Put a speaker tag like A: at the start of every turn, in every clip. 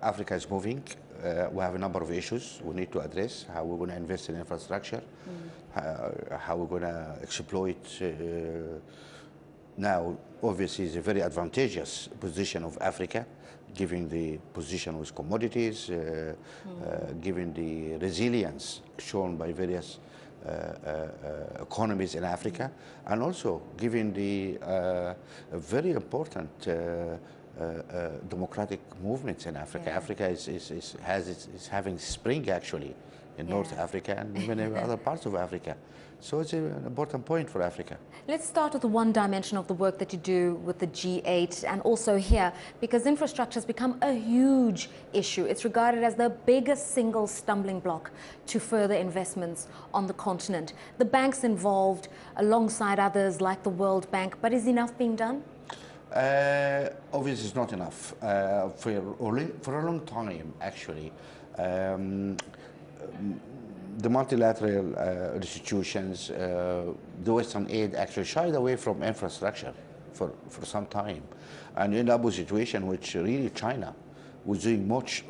A: Africa is moving. We have a number of issues we need to address. How we're going to invest in infrastructure, how we're going to exploit. Now, obviously, it's a very advantageous position of Africa, given the position with commodities, given the resilience shown by various economies in Africa, and also given the very important democratic movements in Africa. Africa is having spring actually in North Africa and many other parts of Africa. So it's an important point for Africa.
B: Let's start with the one dimension of the work that you do with the G8 and also here, because infrastructure has become a huge issue. It's regarded as the biggest single stumbling block to further investments on the continent. The banks involved alongside others like the World Bank, but is enough being done?
A: Obviously it's not enough. For a long time actually, the multilateral institutions, the Western aid actually shied away from infrastructure for some time, and ended up with a situation which really China was doing much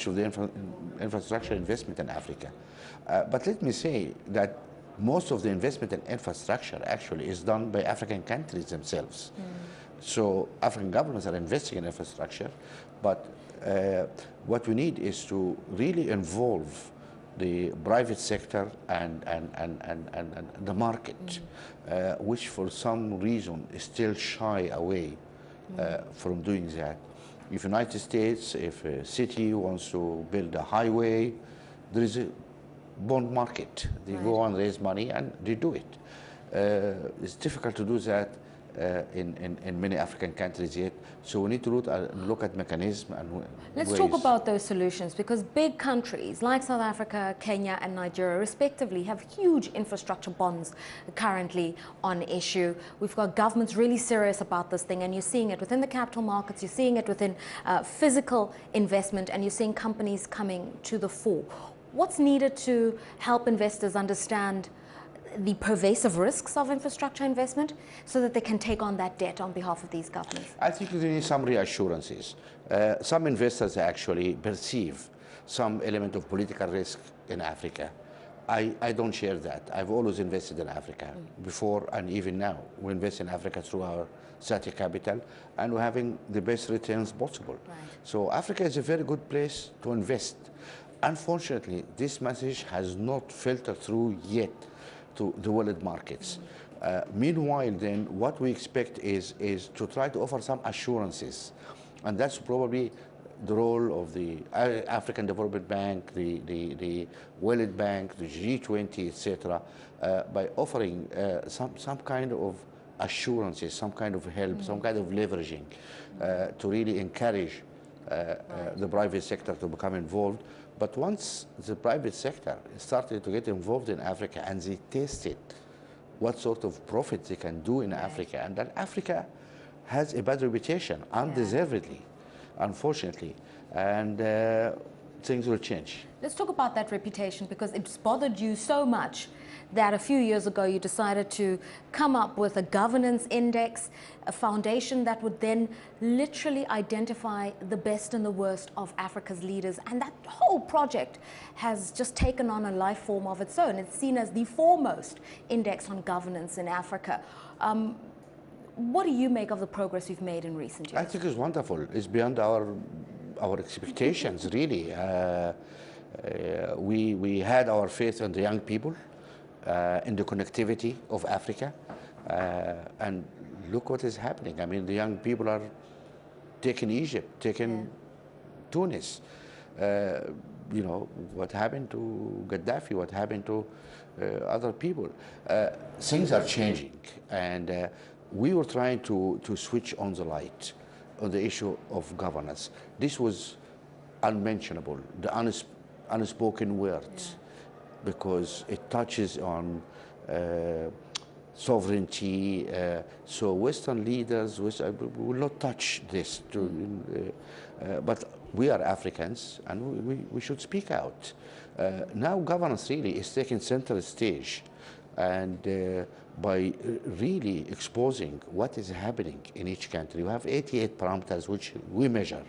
A: of the infrastructure investment in Africa. But let me say that most of the investment in infrastructure actually is done by African countries themselves. So African governments are investing in infrastructure, but what we need is to really involve the private sector and the market, which for some reason is still shy away from doing that. If United States, if a city wants to build a highway, there is a bond market. They go and raise money and they do it. It's difficult to do that in many African countries yet. So we need to look at mechanisms and
B: Let's talk about those solutions, because big countries like South Africa, Kenya and Nigeria respectively have huge infrastructure bonds currently on issue. We've got governments really serious about this thing, and you're seeing it within the capital markets, you're seeing it within physical investment, and you're seeing companies coming to the fore. What's needed to help investors understand the pervasive risks of infrastructure investment so that they can take on that debt on behalf of these governments?
A: I think they need some reassurances. Some investors actually perceive some element of political risk in Africa. I don't share that. I've always invested in Africa before and even now. We invest in Africa through our Sati capital, and we're having the best returns possible. So Africa is a very good place to invest. Unfortunately, this message has not filtered through yet to the world markets. Meanwhile, then, what we expect is to try to offer some assurances, and that's probably the role of the African Development Bank, the World Bank, the G20, etc., by offering some kind of assurances, some kind of help, some kind of leveraging to really encourage the private sector to become involved. But once the private sector started to get involved in Africa and they tasted what sort of profit they can do in Africa, and that Africa has a bad reputation, undeservedly, unfortunately, and things will change.
B: Let's talk about that reputation, because it's bothered you so much that a few years ago you decided to come up with a governance index, a foundation that would then literally identify the best and the worst of Africa's leaders. And that whole project has just taken on a life form of its own. It's seen as the foremost index on governance in Africa. What do you make of the progress you've made in recent years?
A: I think it's wonderful. It's beyond our expectations, really. We had our faith in the young people, in the connectivity of Africa, and look what is happening. I mean, the young people are taking Egypt, taking Tunis. You know, what happened to Gaddafi, what happened to other people. Things are changing, and we were trying to switch on the light on the issue of governance. This was unmentionable, the unspoken words, because it touches on sovereignty. So Western leaders will not touch this. But we are Africans, and we should speak out. Now governance really is taking center stage, and by really exposing what is happening in each country. We have 88 parameters which we measure.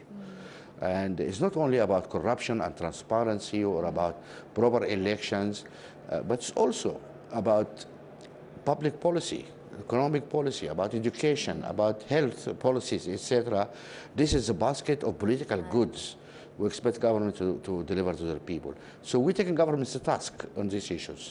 A: And it's not only about corruption and transparency or about proper elections, but it's also about public policy, economic policy, about education, about health policies, etc. This is a basket of political goods we expect government to deliver to their people. So we're taking governments to task on these issues.